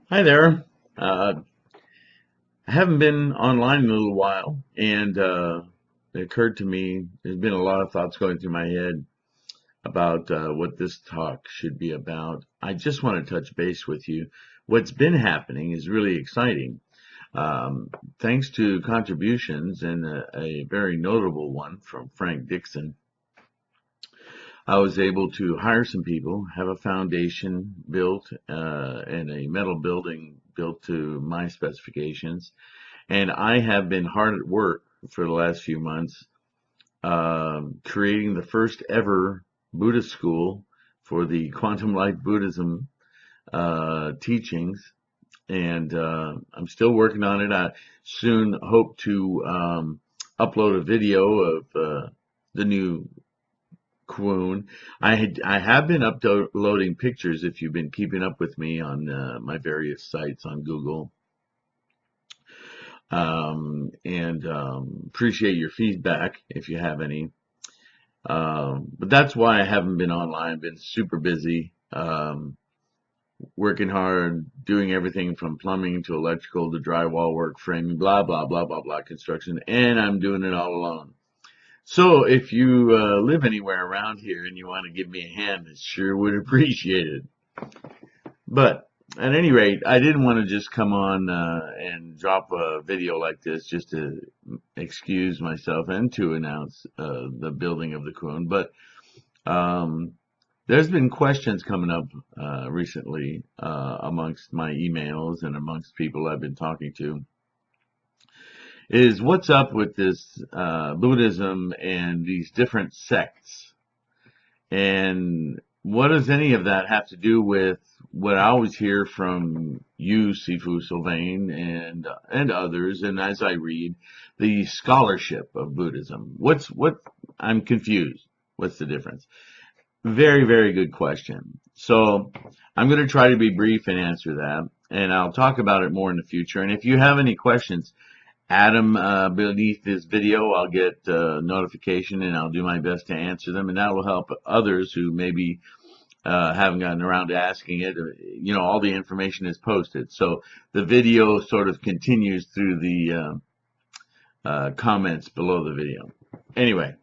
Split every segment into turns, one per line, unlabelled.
Hi there. Uh, I haven't been online in a little while, and it occurred to me there's been a lot of thoughts going through my head about what this talk should be about. I just want to touch base with you. What's been happening is really exciting. Thanks to contributions and a very notable one from Frank Dixon, I was able to hire some people, have a foundation built, and a metal building built to my specifications. And I have been hard at work for the last few months, creating the first ever Buddhist school for the Quantum Light Buddhism teachings. And I'm still working on it. I soon hope to upload a video of the new Kwoon. I have been uploading pictures if you've been keeping up with me on my various sites on Google. And appreciate your feedback if you have any. But that's why I haven't been online. I've been super busy, working hard, doing everything from plumbing to electrical to drywall work, framing, blah, blah, blah, blah, blah, construction, and I'm doing it all alone. So if you live anywhere around here and you want to give me a hand, I sure would appreciate it. But at any rate, I didn't want to just come on and drop a video like this just to excuse myself and to announce the building of the Kwoon. But um, there's been questions coming up recently amongst my emails and amongst people I've been talking to. Is what's up with this Buddhism and these different sects? And what does any of that have to do with what I always hear from you, Sifu Sylvain, and others, and as I read, the scholarship of Buddhism? What? I'm confused. What's the difference? Very, very good question. So I'm going to try to be brief and answer that, and I'll talk about it more in the future. And if you have any questions, add them beneath this video. I'll get notification and I'll do my best to answer them, and that will help others who maybe haven't gotten around to asking it. You know, all the information is posted, so the video sort of continues through the comments below the video. Anyway,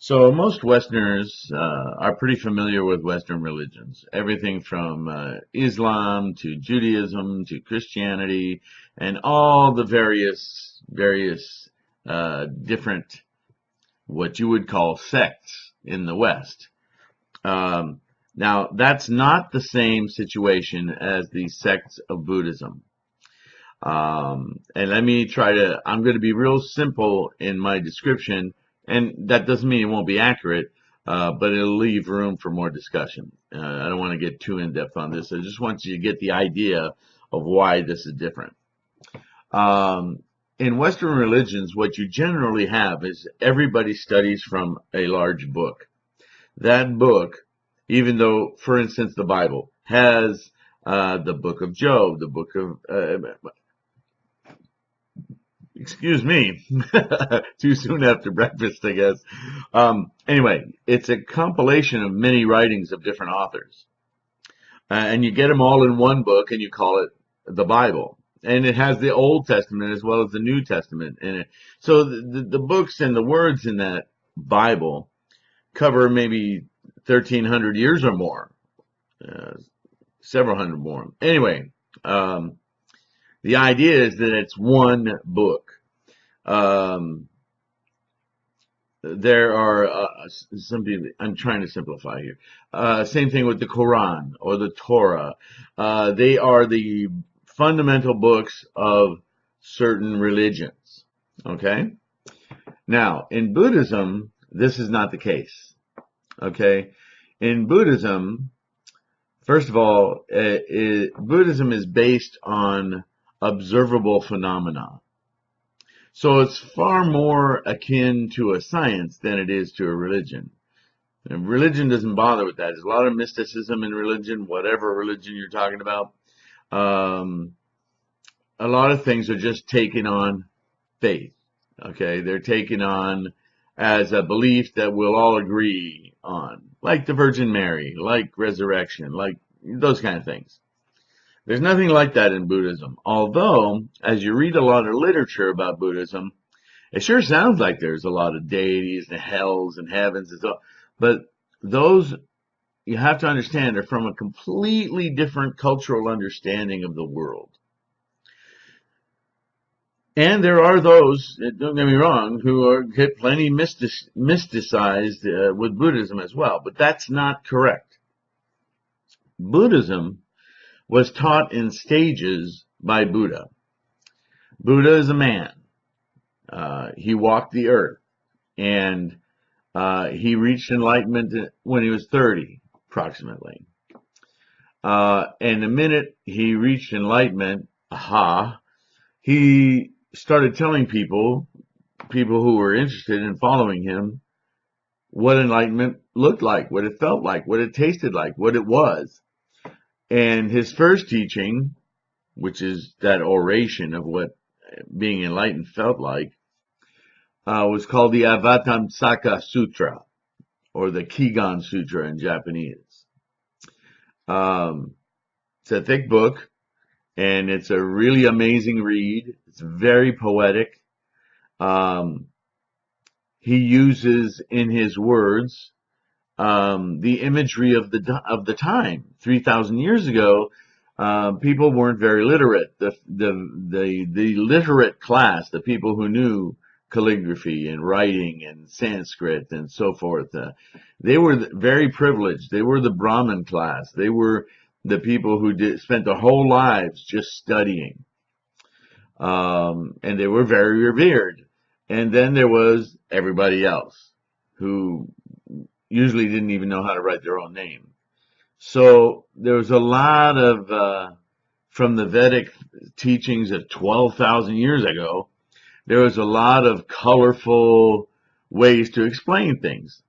so most Westerners are pretty familiar with Western religions, everything from Islam to Judaism to Christianity, and all the various different what you would call sects in the West. Now, that's not the same situation as the sects of Buddhism. And let me I'm going to be real simple in my description, and that doesn't mean it won't be accurate, but it'll leave room for more discussion. I don't want to get too in-depth on this. I just want you to get the idea of why this is different. In Western religions, what you generally have is everybody studies from a large book. That book, even though, for instance, the Bible has the book of Job, the book of excuse me, too soon after breakfast, I guess. Anyway, it's a compilation of many writings of different authors. And you get them all in one book and you call it the Bible. And it has the Old Testament as well as the New Testament in it. So the books and the words in that Bible cover maybe 1,300 years or more, several hundred more. Anyway, the idea is that it's one book. There are some people, I'm trying to simplify here. Same thing with the Quran or the Torah. They are the fundamental books of certain religions. Okay? Now, in Buddhism, this is not the case. Okay? In Buddhism, first of all, Buddhism is based on observable phenomena. So it's far more akin to a science than it is to a religion. And religion doesn't bother with that. There's a lot of mysticism in religion, whatever religion you're talking about. A lot of things are just taken on faith. Okay, they're taken on as a belief that we'll all agree on, like the Virgin Mary, like resurrection, like those kind of things. There's nothing like that in Buddhism. Although, as you read a lot of literature about Buddhism, it sure sounds like there's a lot of deities and hells and heavens and so, but those you have to understand are from a completely different cultural understanding of the world. And there are those, don't get me wrong, get plenty mysticized with Buddhism as well, but that's not correct. Buddhism was taught in stages by Buddha. Buddha is a man. He walked the earth, and he reached enlightenment when he was 30, approximately. And the minute he reached enlightenment, he started telling people who were interested in following him, what enlightenment looked like, what it felt like, what it tasted like, what it was. And his first teaching, which is that oration of what being enlightened felt like, was called the Avatamsaka Sutra, or the Kigan Sutra in Japanese. It's a thick book, and it's a really amazing read. It's very poetic. He uses in his words the imagery of the time. 3,000 years ago, people weren't very literate. The literate class, the people who knew calligraphy and writing and Sanskrit and so forth, they were very privileged. They were the Brahmin class. They were the people who spent their whole lives just studying. And they were very revered. And then there was everybody else who usually didn't even know how to write their own name. So there was a lot of, from the Vedic teachings of 12,000 years ago, there was a lot of colorful ways to explain things.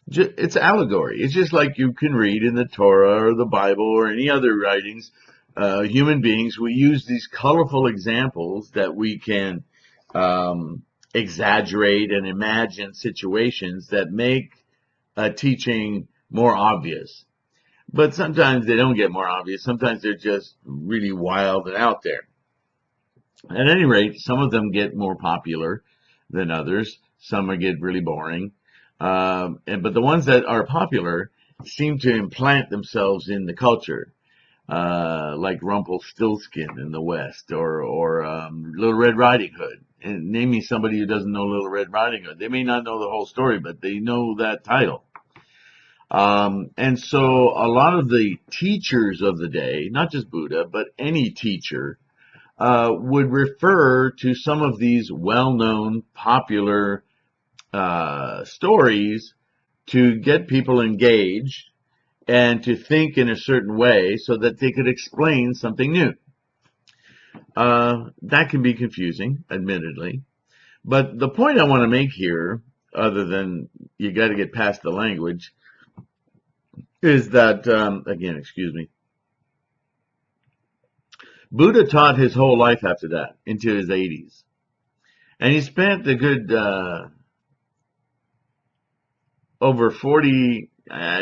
It's allegory. It's just like you can read in the Torah or the Bible or any other writings. Human beings, we use these colorful examples that we can exaggerate and imagine situations that make a teaching more obvious. But sometimes they don't get more obvious. Sometimes they're just really wild and out there. At any rate, some of them get more popular than others. Some get really boring. But the ones that are popular seem to implant themselves in the culture, like Rumpelstiltskin in the West, or Little Red Riding Hood. And name me somebody who doesn't know Little Red Riding Hood. They may not know the whole story, but they know that title. And so a lot of the teachers of the day, not just Buddha, but any teacher, would refer to some of these well-known, popular stories to get people engaged and to think in a certain way so that they could explain something new. That can be confusing, admittedly. But the point I want to make here, other than you got to get past the language, is that, again, excuse me, Buddha taught his whole life after that, into his 80s. And he spent a good over 40,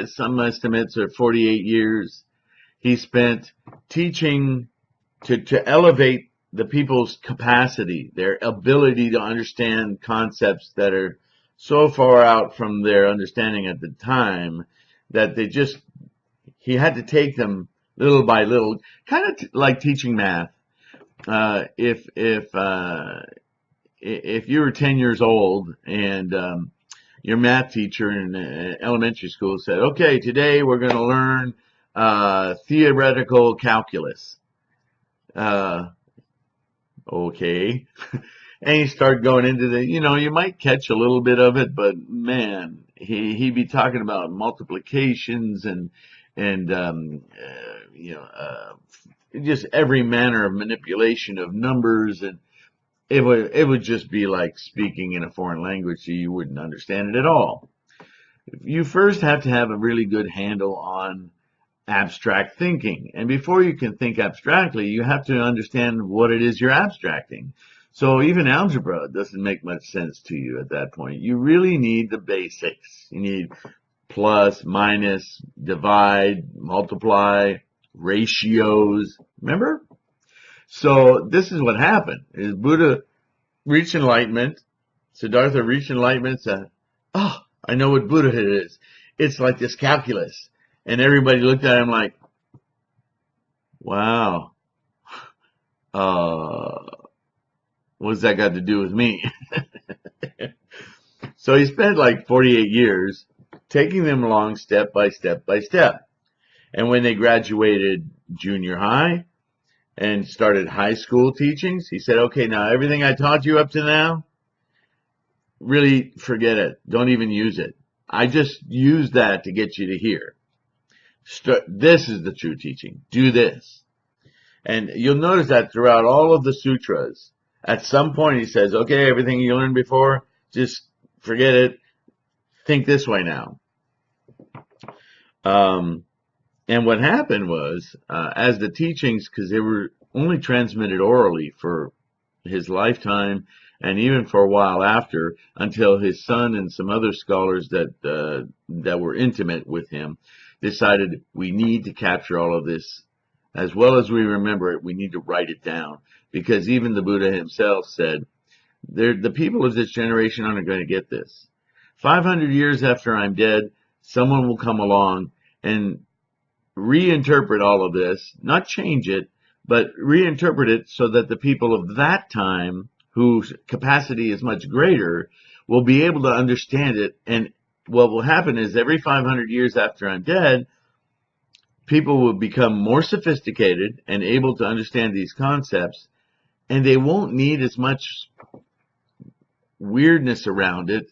some estimates are 48 years, he spent teaching to elevate the people's capacity, their ability to understand concepts that are so far out from their understanding at the time that he had to take them little by little, kind of like teaching math. If you were 10 years old and your math teacher in elementary school said, okay, today we're going to learn theoretical calculus. Okay. And you start going into you might catch a little bit of it, but man, he'd be talking about multiplications and just every manner of manipulation of numbers, and it would just be like speaking in a foreign language, so you wouldn't understand it at all. You first have to have a really good handle on abstract thinking, and before you can think abstractly, you have to understand what it is you're abstracting. So even algebra doesn't make much sense to you at that point. You really need the basics. You need plus, minus, divide, multiply, ratios. Remember? So this is what happened. Is Buddha reached enlightenment. Siddhartha reached enlightenment and said, oh, I know what Buddhahood is. It's like this calculus. And everybody looked at him like, wow, what's that got to do with me? So he spent like 48 years taking them along step by step by step. And when they graduated junior high and started high school teachings, he said, okay, now everything I taught you up to now, really forget it. Don't even use it. I just used that to get you to here. This is the true teaching. Do this. And you'll notice that throughout all of the sutras, at some point he says, okay, everything you learned before, just forget it. Think this way now. And what happened was, as the teachings, because they were only transmitted orally for his lifetime and even for a while after, until his son and some other scholars that were intimate with him decided we need to capture all of this. As well as we remember it, we need to write it down. Because even the Buddha himself said, the people of this generation aren't going to get this. 500 years after I'm dead, someone will come along and reinterpret all of this, not change it, but reinterpret it so that the people of that time, whose capacity is much greater, will be able to understand it. And what will happen is every 500 years after I'm dead, people will become more sophisticated and able to understand these concepts, and they won't need as much weirdness around it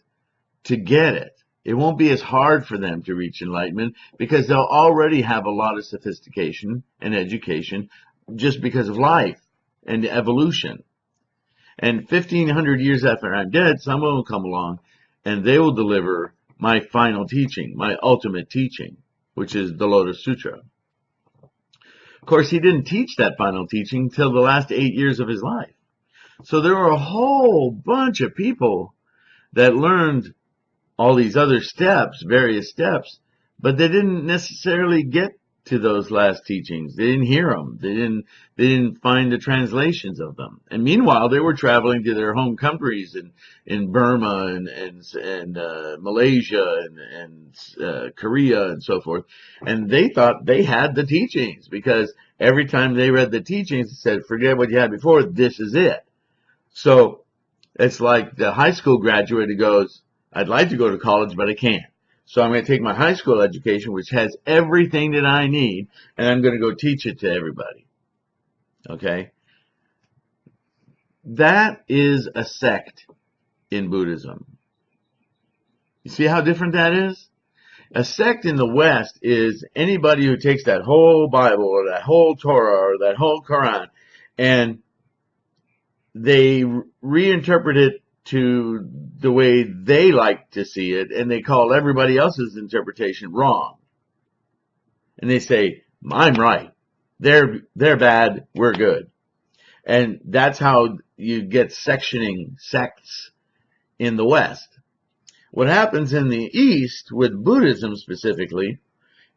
to get it. It won't be as hard for them to reach enlightenment because they'll already have a lot of sophistication and education just because of life and evolution. And 1,500 years after I'm dead, someone will come along and they will deliver my final teaching, my ultimate teaching, which is the Lotus Sutra. Of course, he didn't teach that final teaching till the last 8 years of his life. So there were a whole bunch of people that learned all these other steps, various steps, but they didn't necessarily get to those last teachings. They didn't hear them. They didn't find the translations of them. And meanwhile, they were traveling to their home countries in Burma and Malaysia and Korea and so forth. And they thought they had the teachings because every time they read the teachings, it said, forget what you had before. This is it. So it's like the high school graduate who goes, I'd like to go to college, but I can't. So I'm going to take my high school education, which has everything that I need, and I'm going to go teach it to everybody. Okay? That is a sect in Buddhism. You see how different that is? A sect in the West is anybody who takes that whole Bible or that whole Torah or that whole Quran and they reinterpret it to the way they like to see it, and they call everybody else's interpretation wrong. And they say, I'm right. They're bad, we're good. And that's how you get sectioning sects in the West. What happens in the East, with Buddhism specifically,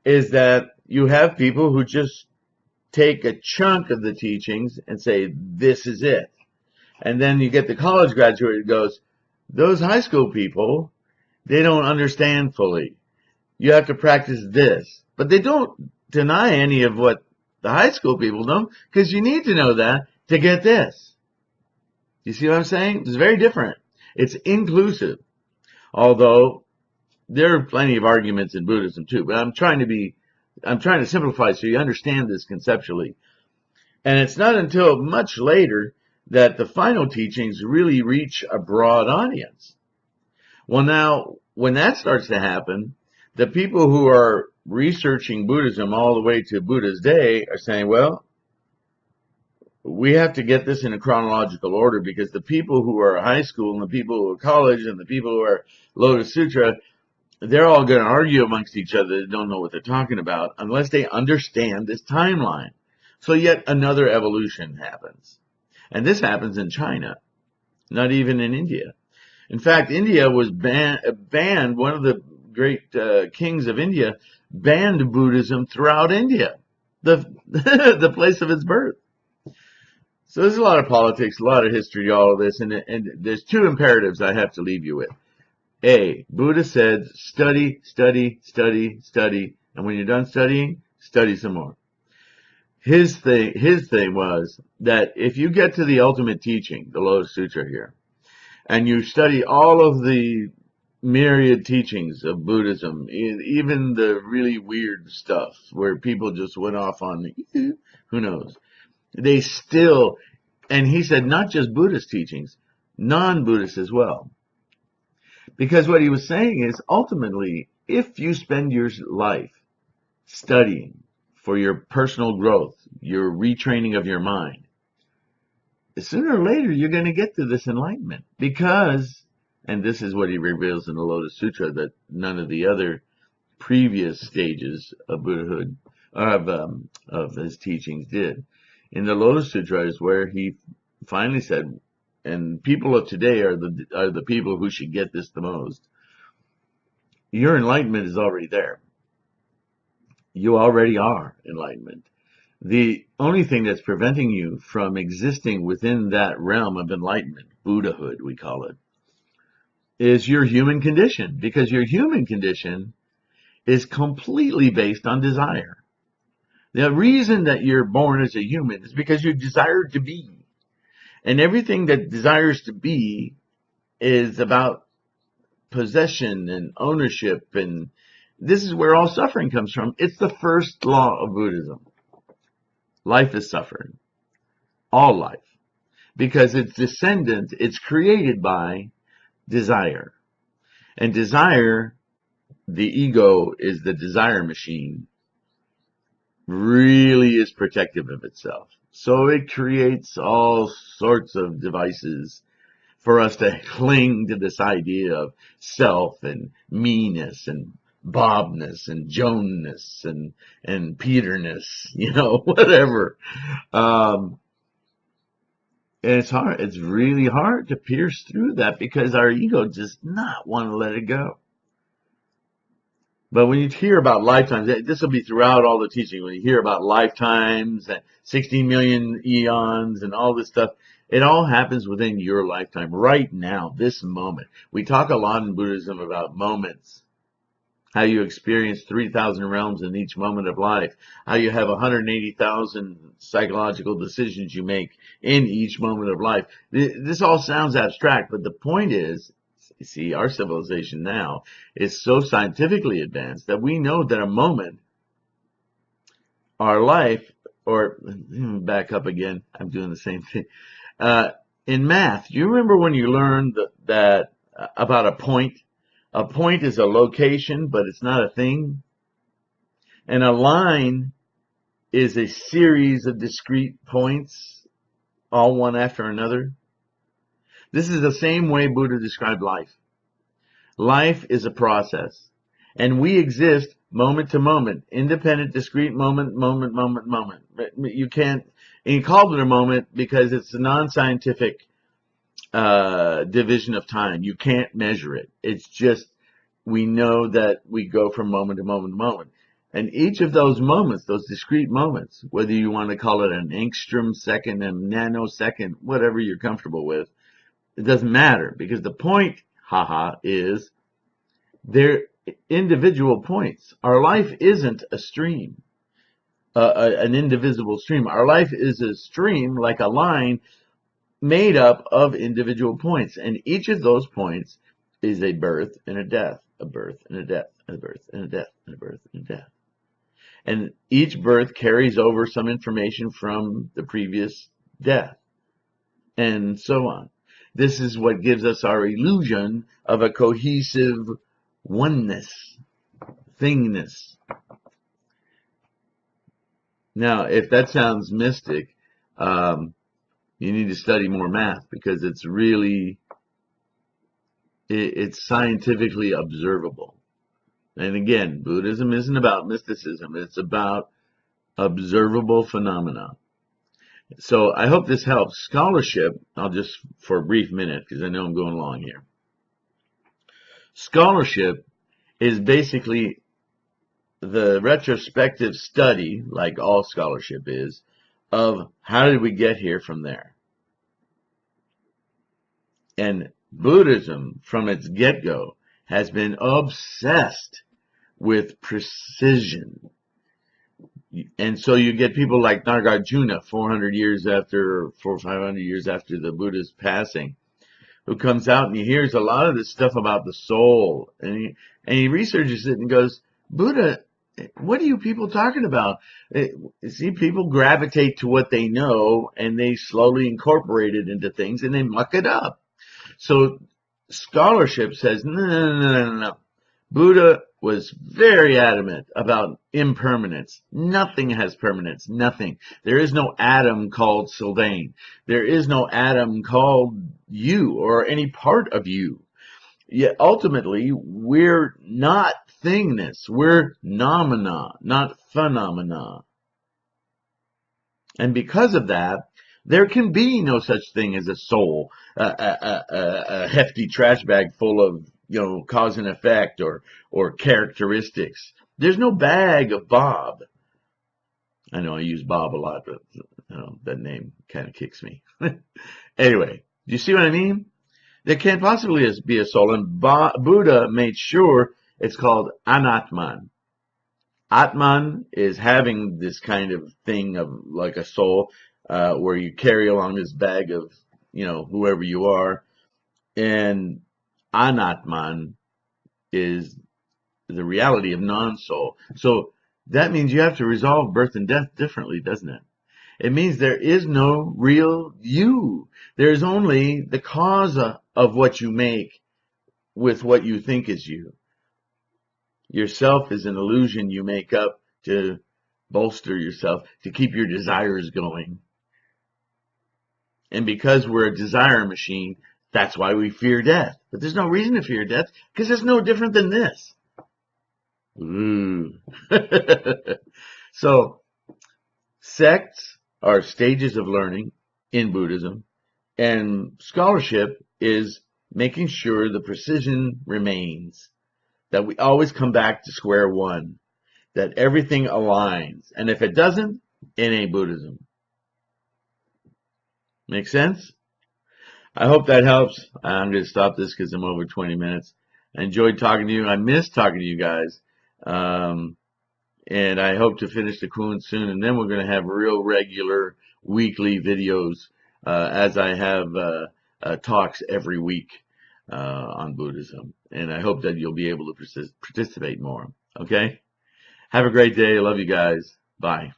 is that you have people who just take a chunk of the teachings and say, this is it. And then you get the college graduate who goes, those high school people, they don't understand fully. You have to practice this. But they don't deny any of what the high school people know, because you need to know that to get this. You see what I'm saying? It's very different. It's inclusive. Although there are plenty of arguments in Buddhism too, but I'm trying to simplify so you understand this conceptually. And it's not until much later that the final teachings really reach a broad audience. Well, now, when that starts to happen, the people who are researching Buddhism all the way to Buddha's day are saying, well, we have to get this in a chronological order because the people who are high school and the people who are college and the people who are Lotus Sutra, they're all going to argue amongst each other. They don't know what they're talking about unless they understand this timeline. So yet another evolution happens. And this happens in China, not even in India. In fact, India was banned, one of the great kings of India banned Buddhism throughout India the the place of his birth. So there's a lot of politics, a lot of history, all of this, and there's two imperatives I have to leave you with. A, Buddha said, study, study, study, study, and when you're done studying, study some more. His thing was that if you get to the ultimate teaching, the Lotus Sutra here, and you study all of the myriad teachings of Buddhism, even the really weird stuff where people just went off on, who knows, they still, and he said not just Buddhist teachings, non-Buddhist as well. Because what he was saying is ultimately, if you spend your life studying for your personal growth, your retraining of your mind, sooner or later you're going to get to this enlightenment. Because, and this is what he reveals in the Lotus Sutra, that none of the other previous stages of Buddhahood, of his teachings did. In the Lotus Sutra is where he finally said, and people of today are the people who should get this the most. Your enlightenment is already there. You already are enlightenment. The only thing that's preventing you from existing within that realm of enlightenment, Buddhahood we call it, is your human condition. Because your human condition is completely based on desire. The reason that you're born as a human is because you desire to be. And everything that desires to be is about possession and ownership, and this is where all suffering comes from. It's the first law of Buddhism. Life is suffering. All life. Because it's descendant, it's created by desire. And desire, the ego is the desire machine, really is protective of itself. So it creates all sorts of devices for us to cling to this idea of self and meanness and Bobness and Joanness and Peterness, whatever. And it's hard. It's really hard to pierce through that because our ego does not want to let it go. But when you hear about lifetimes, this will be throughout all the teaching, when you hear about lifetimes and 16 million eons and all this stuff, it all happens within your lifetime, right now, this moment. We talk a lot in Buddhism about moments, how you experience 3,000 realms in each moment of life, how you have 180,000 psychological decisions you make in each moment of life. This all sounds abstract, but the point is, you see, our civilization now is so scientifically advanced that we know that a moment, our life, or back up again, I'm doing the same thing. In math, do you remember when you learned that about a point? A point is a location, but it's not a thing. And a line is a series of discrete points, all one after another. This is the same way Buddha described life. Life is a process, and we exist moment to moment, independent, discrete moment. You can't, and you call it a moment because it's a non-scientific division of time. You can't measure it. It's just, we know that we go from moment to moment to moment. And each of those moments, those discrete moments, whether you want to call it an angstrom second, a nanosecond, whatever you're comfortable with, it doesn't matter, because the point, is they're individual points. Our life isn't a stream, an indivisible stream. Our life is a stream, like a line, made up of individual points. And each of those points is a birth and a death, a birth and a death, a birth and a death, and a birth and a death. And each birth carries over some information from the previous death, and so on. This is what gives us our illusion of a cohesive oneness, thingness. Now, if that sounds mystic, you need to study more math, because it's really, it's scientifically observable. And again, Buddhism isn't about mysticism. It's about observable phenomena. So I hope this helps. Scholarship, I'll just, for a brief minute, because I know I'm going long here. Scholarship is basically the retrospective study, like all scholarship is, of how did we get here from there. And Buddhism, from its get-go, has been obsessed with precision. And so you get people like Nagarjuna, 400 years after, 400 or 500 years after the Buddha's passing, who comes out and he hears a lot of this stuff about the soul. And he researches it and goes, Buddha, what are you people talking about? See, people gravitate to what they know and they slowly incorporate it into things and they muck it up. So scholarship says, no. Buddha was very adamant about impermanence. Nothing has permanence. Nothing. There is no atom called Sylvain. There is no atom called you or any part of you. Yet ultimately, we're not thingness. We're nomina, not phenomena. And because of that, there can be no such thing as a soul, a hefty trash bag full of, cause and effect or characteristics. There's no bag of Bob. I know I use Bob a lot, but that name kind of kicks me. Anyway, do you see what I mean? There can't possibly be a soul, and Buddha made sure it's called anatman. Atman is having this kind of thing of like a soul, where you carry along this bag of, whoever you are, and anatman is the reality of non-soul. So that means you have to resolve birth and death differently, doesn't it? It means there is no real you. There's only the cause of what you make with what you think is you. Yourself is an illusion you make up to bolster yourself, to keep your desires going. And because we're a desire machine, that's why we fear death. But there's no reason to fear death, because it's no different than this. Ooh. So, sects are stages of learning in Buddhism, and scholarship is making sure the precision remains, that we always come back to square one, that everything aligns. And if it doesn't, it ain't Buddhism. Make sense? I hope that helps. I'm going to stop this because I'm over 20 minutes. I enjoyed talking to you. I miss talking to you guys. And I hope to finish the Kwoon soon. And then we're going to have real regular weekly videos, as I have talks every week on Buddhism. And I hope that you'll be able to participate more. Okay? Have a great day. I love you guys. Bye.